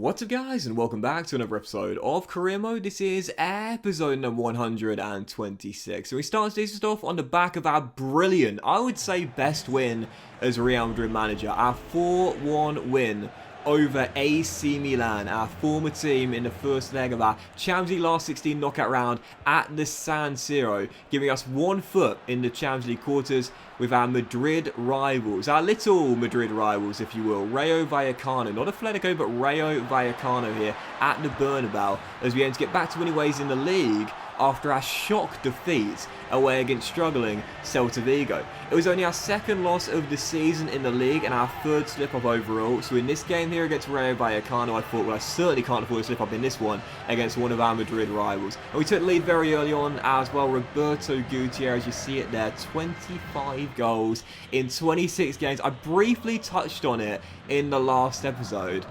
What's up guys, and welcome back to another episode of Career Mode. This is episode number 126. So we start this off on the back of our brilliant, I would say best win as Real Madrid manager. Our 4-1 win over AC Milan, our former team in the first leg of our Champions League last 16 knockout round at the San Siro, giving us 1 foot in the Champions League quarters with our Madrid rivals, our little Madrid rivals if you will, Rayo Vallecano, not Atletico but Rayo Vallecano here at the Bernabeu, as we aim to get back to winning ways in the league after our shock defeat away against struggling Celta Vigo. It was only our second loss of the season in the league and our third slip-up overall, so in this game here against Rayo Vallecano I thought, well, I certainly can't afford a slip-up in this one against one of our Madrid rivals. And we took the lead very early on as well. Roberto Gutierrez, you see it there, 25 goals in 26 games. I briefly touched on it in the last episode.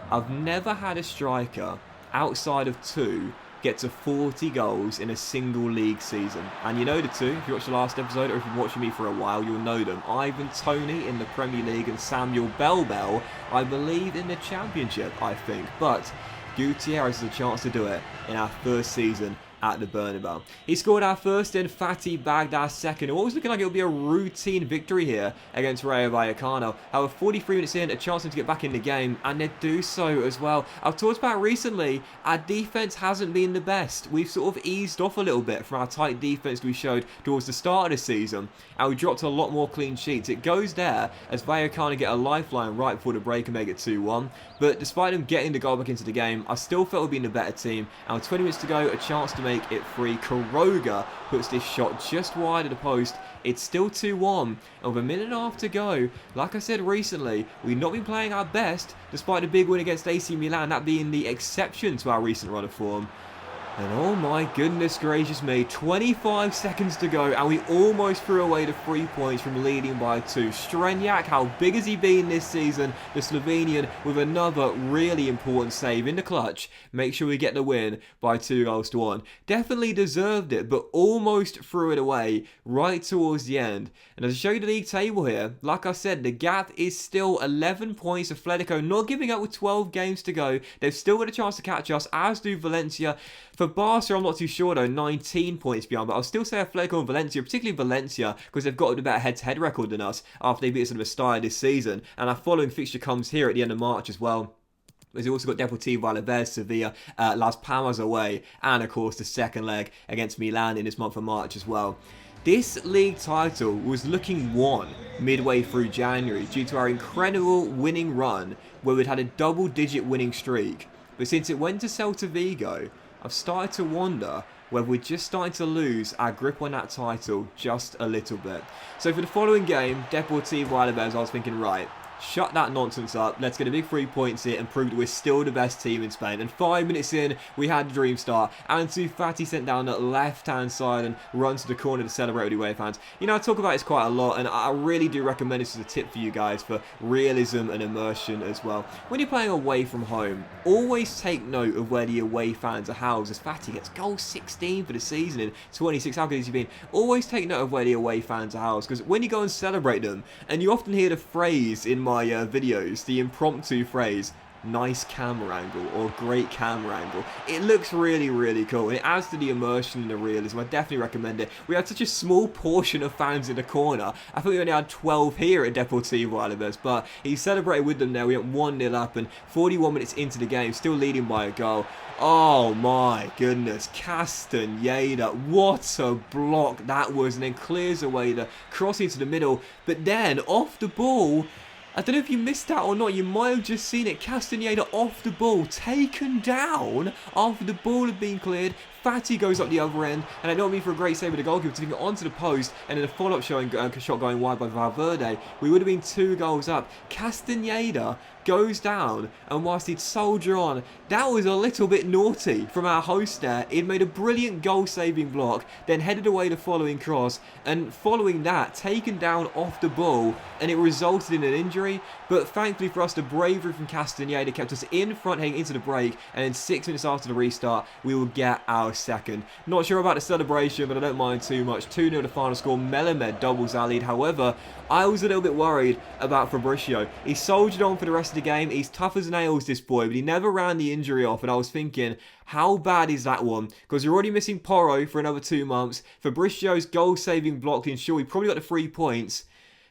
I've never had a striker outside of 2 get to 40 goals in a single league season. And you know the 2, if you watched the last episode or if you've been watching me for a while, you'll know them. Ivan Toney in the Premier League and Samuel Bell, I believe, in the Championship, I think. But Gutierrez has a chance to do it in our first season at the Bernabeu. He scored our first and Fatih bagged our second. It was looking like it would be a routine victory here against Rayo Vallecano. However, 43 minutes in, a chance to get back in the game, and they do so as well. I've talked about recently, our defence hasn't been the best. We've sort of eased off a little bit from our tight defence we showed towards the start of the season, and we dropped a lot more clean sheets. It goes there as Vallecano get a lifeline right before the break and make it 2-1. But despite them getting the goal back into the game, I still felt we'd been the better team. And with 20 minutes to go, a chance to make it free. Quiroga puts this shot just wide of the post. It's still 2-1, and with a minute and a half to go, like I said recently, we've not been playing our best, despite the big win against AC Milan, that being the exception to our recent run of form. And oh my goodness gracious me, 25 seconds to go and we almost threw away the 3 points from leading by 2. Streniak, how big has he been this season? The Slovenian with another really important save in the clutch. Make sure we get the win by 2-1. Definitely deserved it, but almost threw it away right towards the end. And as I show you the league table here, like I said, the gap is still 11 points. Atletico not giving up with 12 games to go. They've still got a chance to catch us, as do Valencia. For Barca, I'm not too sure though, 19 points behind, but I'll still say Atletico and Valencia, particularly Valencia, because they've got a better head-to-head record than us after they beat us at the start of this season. And our following fixture comes here at the end of March as well. We've also got Deportivo Alaves, Sevilla, Las Palmas away, and of course the second leg against Milan in this month of March as well. This league title was looking won midway through January due to our incredible winning run where we'd had a double-digit winning streak. But since it went to Celta Vigo, I've started to wonder whether we're just starting to lose our grip on that title just a little bit. So for the following game, Deportivo Alaves, I was thinking, right, shut that nonsense up, let's get a big 3 points here and prove that we're still the best team in Spain. And 5 minutes in, we had the dream start. Ansu Fati sent down the left-hand side and runs to the corner to celebrate with the away fans. You know, I talk about this quite a lot, and I really do recommend this as a tip for you guys for realism and immersion as well. When you're playing away from home, always take note of where the away fans are housed, as Fati gets goal 16 for the season in 26. How good has he been? Always take note of where the away fans are housed, because when you go and celebrate them, and you often hear the phrase in my videos, the impromptu phrase, nice camera angle or great camera angle. It looks really, really cool, and it adds to the immersion and the realism. I definitely recommend it. We had such a small portion of fans in the corner. I think we only had 12 here at Deportivo Alaves, but he celebrated with them there. We went 1-0 up, and 41 minutes into the game, still leading by a goal. Oh my goodness, Castaneda, what a block that was, and then clears away the cross into the middle, but then off the ball, I don't know if you missed that or not, you might have just seen it, Castaneda off the ball, taken down after the ball had been cleared. Fati goes up the other end, and I don't mean for a great save of the goalkeeper to get onto the post, and then a follow-up shot going wide by Valverde. We would have been 2 goals up. Castaneda goes down, and whilst he'd soldier on, that was a little bit naughty from our host there. He'd made a brilliant goal-saving block, then headed away the following cross, and following that, taken down off the ball, and it resulted in an injury. But thankfully for us, the bravery from Castaneda kept us in front heading into the break, and then 6 minutes after the restart, we will get our second. Not sure about the celebration, but I don't mind too much. 2-0 the final score. Melamed doubles our lead. However, I was a little bit worried about Fabricio. He soldiered on for the rest of the game. He's tough as nails, this boy, but he never ran the injury off, and I was thinking, how bad is that one? Because you're already missing Porro for another 2 months. Fabricio's goal-saving block to ensure he probably got the 3 points,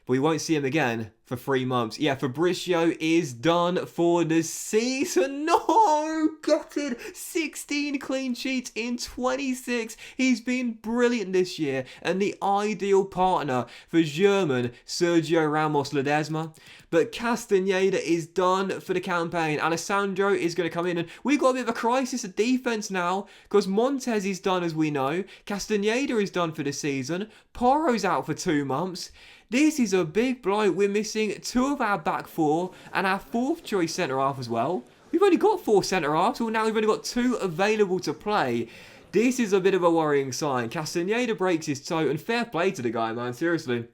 but we won't see him again for 3 months. Yeah, Fabricio is done for the season. No, gutted. 16 clean sheets in 26. He's been brilliant this year and the ideal partner for German Sergio Ramos Ledesma. But Castaneda is done for the campaign. Alessandro is going to come in, and we've got a bit of a crisis of defence now because Montez is done, as we know. Castaneda is done for the season. Porro's out for 2 months. This is a big blow. We're missing 2 of our back 4 and our 4th choice centre-half as well. We've only got 4 centre-halves, well now we've only got 2 available to play. This is a bit of a worrying sign. Castaneda breaks his toe, and fair play to the guy, man, seriously.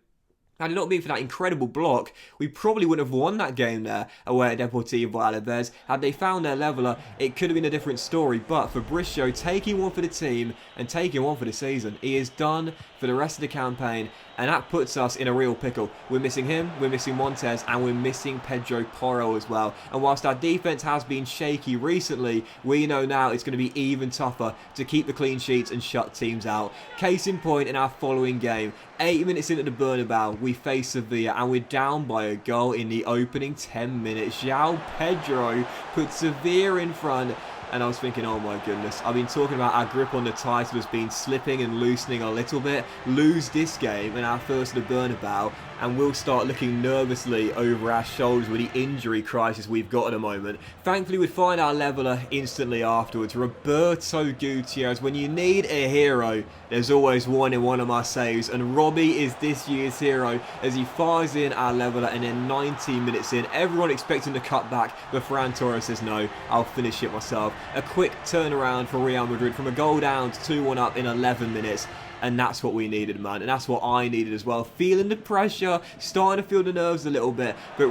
Had it not been for that incredible block, we probably wouldn't have won that game there away at Deportivo Alaves. Had they found their leveller, it could have been a different story. But Fabricio taking one for the team and taking one for the season. He is done for the rest of the campaign, and that puts us in a real pickle. We're missing him, we're missing Montez, and we're missing Pedro Porro as well. And whilst our defence has been shaky recently, we know now it's going to be even tougher to keep the clean sheets and shut teams out. Case in point in our following game. 8 minutes into the Bernabeu, we face Sevilla and we're down by a goal in the opening 10 minutes. João Pedro puts Sevilla in front, and I was thinking, oh my goodness, I've been talking about our grip on the title has been slipping and loosening a little bit. Lose this game in our first of the Bernabeu, and we'll start looking nervously over our shoulders with the injury crisis we've got at the moment. Thankfully, we'd find our leveller instantly afterwards. Roberto Gutierrez. When you need a hero, there's always one in one of my saves, and Robbie is this year's hero as he fires in our leveller, and then 19 minutes in, everyone expecting the cutback, but Ferran Torres says no, I'll finish it myself. A quick turnaround for Real Madrid from a goal down to 2-1 up in 11 minutes. And that's what we needed, man. And that's what I needed as well. Feeling the pressure, starting to feel the nerves a little bit. But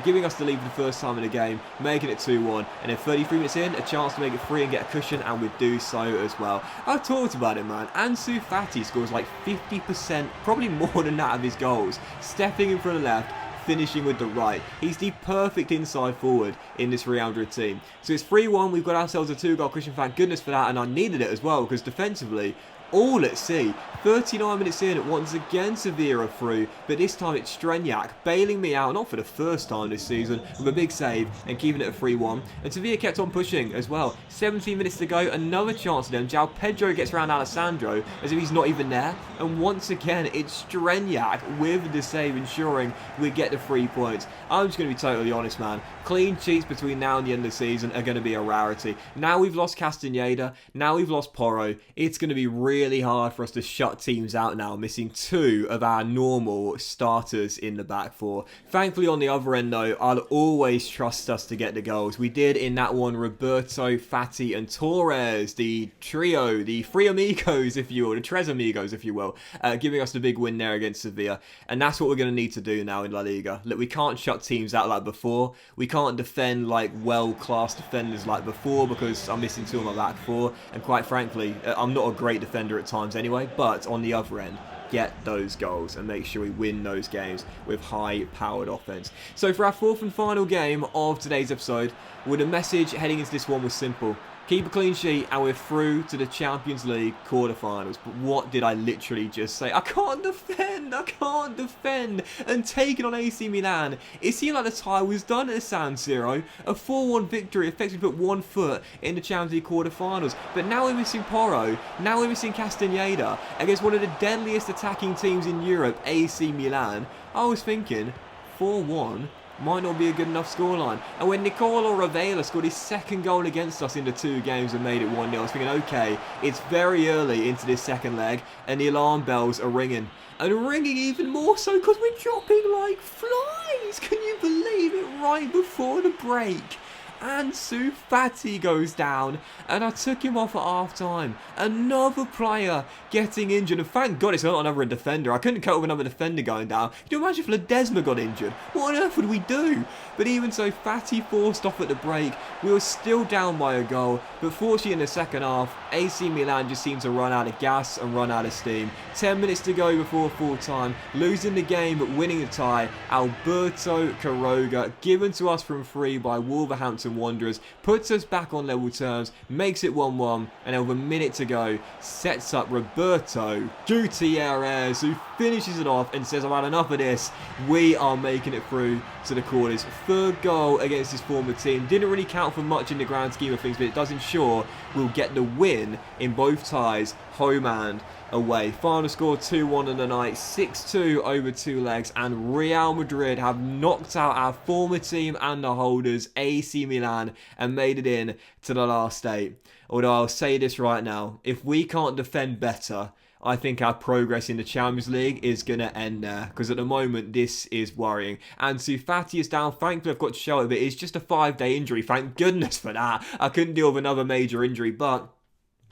giving us the lead for the first time in the game, making it 2-1. And then 33 minutes in, a chance to make it 3 and get a cushion. And we do so as well. I've talked about it, man. Ansu Fati scores like 50%, probably more than that of his goals. Stepping in from the left, finishing with the right. He's the perfect inside forward in this Real Madrid team. So it's 3-1. We've got ourselves a 2-goal cushion. Thank goodness for that. And I needed it as well, because defensively, all at sea. 39 minutes in, once again Sevilla through, but this time it's Streniak bailing me out, not for the first time this season, with a big save and keeping it a 3-1. And Sevilla kept on pushing as well. 17 minutes to go, another chance for them. João Pedro gets around Alessandro as if he's not even there. And once again, it's Streniak with the save, ensuring we get the 3 points. I'm just going to be totally honest, man. Clean sheets between now and the end of the season are going to be a rarity. Now we've lost Castaneda, now we've lost Porro. It's going to be really hard for us to shut teams out now, missing 2 of our normal starters in the back 4. Thankfully, on the other end though, I'll always trust us to get the goals. We did in that one. Roberto, Fati and Torres, the trio, the three amigos if you will, the Tres Amigos if you will, giving us the big win there against Sevilla. And that's what we're going to need to do now in La Liga. Look, we can't shut teams out like before. We can't defend like world-class defenders like before, because I'm missing 2 of my back 4, and quite frankly, I'm not a great defender at times anyway. But on the other end, get those goals and make sure we win those games with high-powered offense. So for our 4th and final game of today's episode, well, the message heading into this one was simple. Keep a clean sheet and we're through to the Champions League quarterfinals. But what did I literally just say? I can't defend! I can't defend! And taking on AC Milan, it seemed like the tie was done at the San Siro. A 4-1 victory effectively put 1 foot in the Champions League quarterfinals. But now we're missing Porro, now we're missing Castaneda against one of the deadliest attacking teams in Europe, AC Milan. I was thinking, 4-1 might not be a good enough scoreline. And when Nicolo Ravela scored his 2nd goal against us in the 2 games and made it 1-0, I was thinking, okay, it's very early into this 2nd leg and the alarm bells are ringing. And ringing even more so because we're dropping like flies. Can you believe it? Right before the break, Ansu Fati goes down, and I took him off at half-time. Another player getting injured, and thank God it's not another defender. I couldn't cope with another defender going down. Can you imagine if Ledesma got injured? What on earth would we do? But even so, Fati forced off at the break. We were still down by a goal, but fortunately in the second half, AC Milan just seemed to run out of gas and run out of steam. 10 minutes to go before full-time, losing the game but winning the tie. Alberto Quiroga, given to us from free by Wolverhampton Wanderers, puts us back on level terms, makes it 1-1, and with a minute to go, sets up Roberto Gutierrez, who finishes it off and says, I've had enough of this. We are making it through to the quarters. Third goal against his former team. Didn't really count for much in the grand scheme of things, but it does ensure we'll get the win in both ties, home and away. Final score 2-1 on the night, 6-2 over 2 legs, and Real Madrid have knocked out our former team and the holders, AC Milan, and made it in to the last 8. Although I'll say this right now, if we can't defend better, I think our progress in the Champions League is going to end there. Because at the moment, this is worrying. Ansu Fati is down. Thankfully, I've got to show it, but it's just a 5-day injury. Thank goodness for that. I couldn't deal with another major injury, but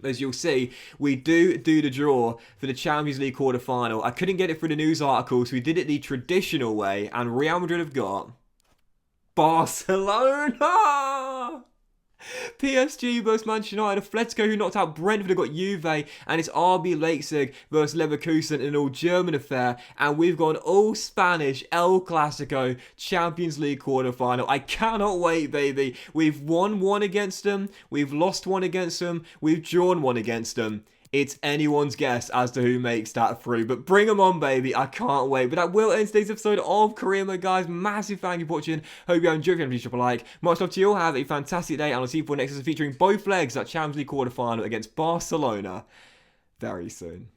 as you'll see, we do the draw for the Champions League quarter-final. I couldn't get it through the news article, so we did it the traditional way. And Real Madrid have got Barcelona! PSG versus Manchester United, Atletico who knocked out Brentford have got Juve, and it's RB Leipzig versus Leverkusen, an all-German affair, and we've got an all-Spanish El Clasico Champions League quarter-final. I cannot wait, baby. We've won one against them, we've lost one against them, we've drawn one against them. It's anyone's guess as to who makes that through. But bring them on, baby. I can't wait. But that will end today's episode of Career Mode, guys. Massive thank you for watching. Hope you enjoyed. Please drop a like. Much love to you all. Have a fantastic day. And I'll see you for next episode featuring both legs at Champions League quarter-final against Barcelona very soon.